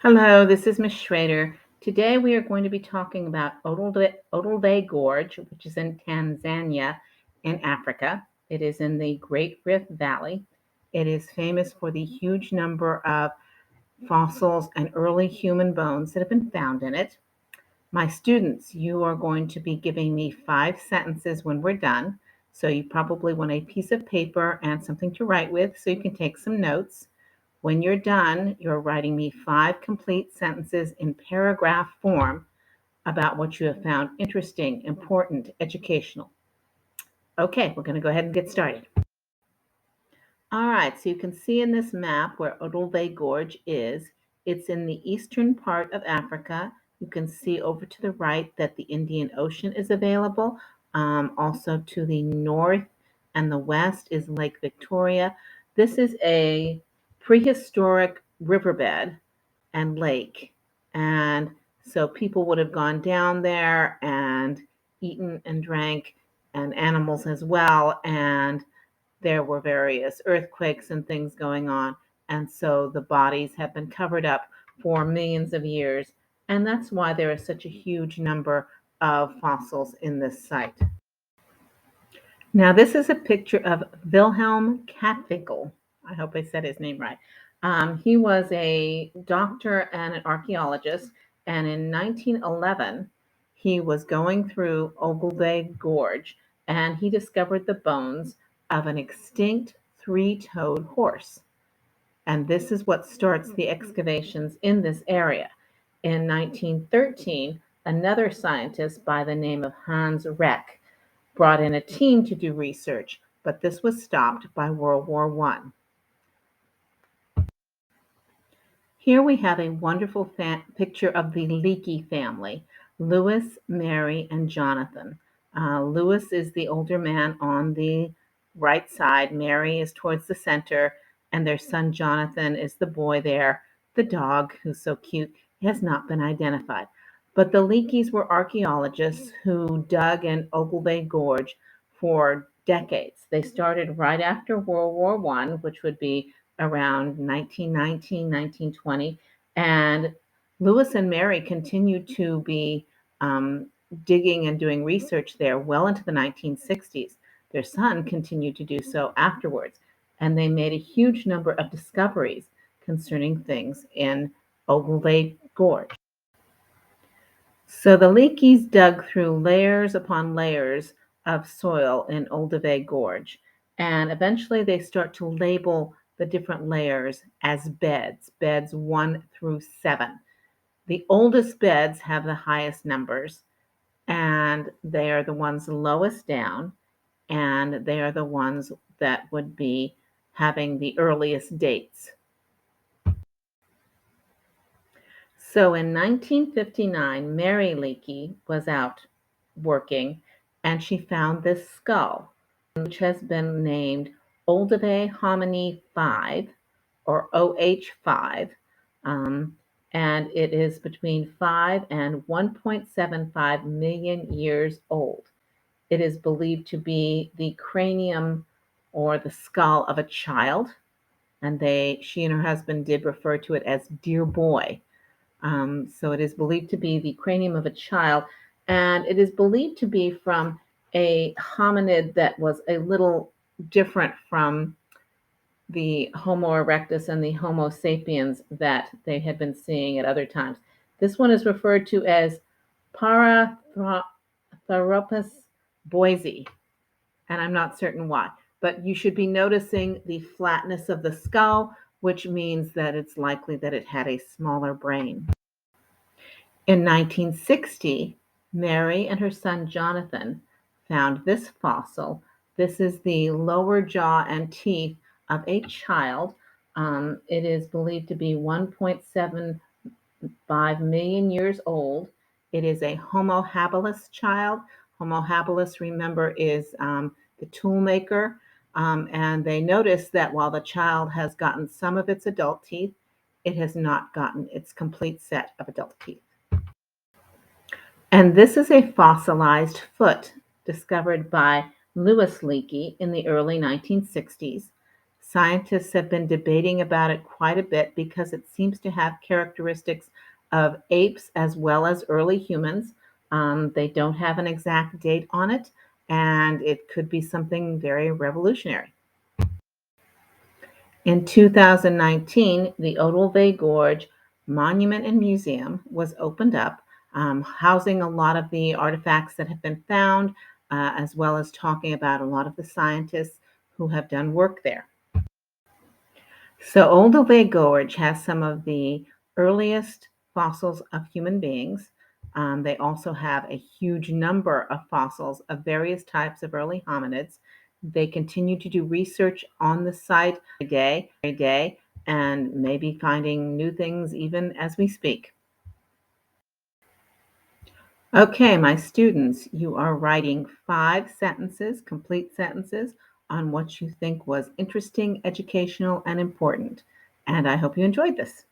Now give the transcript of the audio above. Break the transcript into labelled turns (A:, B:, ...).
A: Hello, this is Miss Schrader. Today we are going to be talking about Olduvai Gorge, which is in Tanzania in Africa. It is in the Great Rift Valley. It is famous for the huge number of fossils and early human bones that have been found in it. My students, you are going to be giving me 5 sentences when we're done. So you probably want a piece of paper and something to write with so you can take some notes. When you're done, you're writing me 5 complete sentences in paragraph form about what you have found interesting, important, educational. Okay, we're going to go ahead and get started. All right, so you can see in this map where Olduvai Gorge is. It's in the eastern part of Africa. You can see over to the right that the Indian Ocean is available. Also to the north and the west is Lake Victoria. This is a prehistoric riverbed and lake. And so people would have gone down there and eaten and drank, and animals as well. And there were various earthquakes and things going on. And so the bodies have been covered up for millions of years. And that's why there is such a huge number of fossils in this site. Now, this is a picture of Wilhelm Catwinkel. I hope I said his name right. He was a doctor and an archaeologist, and in 1911, he was going through Olduvai Gorge, and he discovered the bones of an extinct three-toed horse. And this is what starts the excavations in this area. In 1913, another scientist by the name of Hans Reck brought in a team to do research, but this was stopped by World War I. Here we have a wonderful picture of the Leakey family, Louis, Mary, and Jonathan. Louis is the older man on the right side, Mary is towards the center, and their son Jonathan is the boy there. The dog, who's so cute, has not been identified. But the Leakeys were archaeologists who dug in Olduvai Gorge for decades. They started right after World War I, which would be around 1919, 1920. And Lewis and Mary continued to be digging and doing research there well into the 1960s. Their son continued to do so afterwards. And they made a huge number of discoveries concerning things in Olduvai Gorge. So the Leakeys dug through layers upon layers of soil in Olduvai Gorge, and eventually they start to label the different layers as beds, beds 1 through 7. The oldest beds have the highest numbers, and they are the ones lowest down, and they are the ones that would be having the earliest dates. So in 1959, Mary Leakey was out working and she found this skull, which has been named Olduvai Homini 5 or OH5. Um, and it is between 5 and 1.75 million years old. It is believed to be the cranium or the skull of a child. And she and her husband did refer to it as dear boy. So it is believed to be the cranium of a child, and it is believed to be from a hominid that was a little different from the Homo erectus and the Homo sapiens that they had been seeing at other times. This one is referred to as Paratheropus boise, and I'm not certain why. But you should be noticing the flatness of the skull, which means that it's likely that it had a smaller brain. In 1960, Mary and her son Jonathan found this fossil. This is the lower jaw and teeth of a child. It is believed to be 1.75 million years old. It is a Homo habilis child. Homo habilis, remember, is the tool maker. And they noticed that while the child has gotten some of its adult teeth, it has not gotten its complete set of adult teeth. And this is a fossilized foot discovered by Louis Leakey in the early 1960s. Scientists have been debating about it quite a bit because it seems to have characteristics of apes as well as early humans. They don't have an exact date on it, and it could be something very revolutionary. In 2019, the Olduvai Gorge Monument and Museum was opened up, housing a lot of the artifacts that have been found, as well as talking about a lot of the scientists who have done work there. So Olduvai Gorge has some of the earliest fossils of human beings. They also have a huge number of fossils of various types of early hominids. They continue to do research on the site every day, and maybe finding new things even as we speak. Okay, my students, you are writing 5 sentences, complete sentences, on what you think was interesting, educational, and important. And I hope you enjoyed this.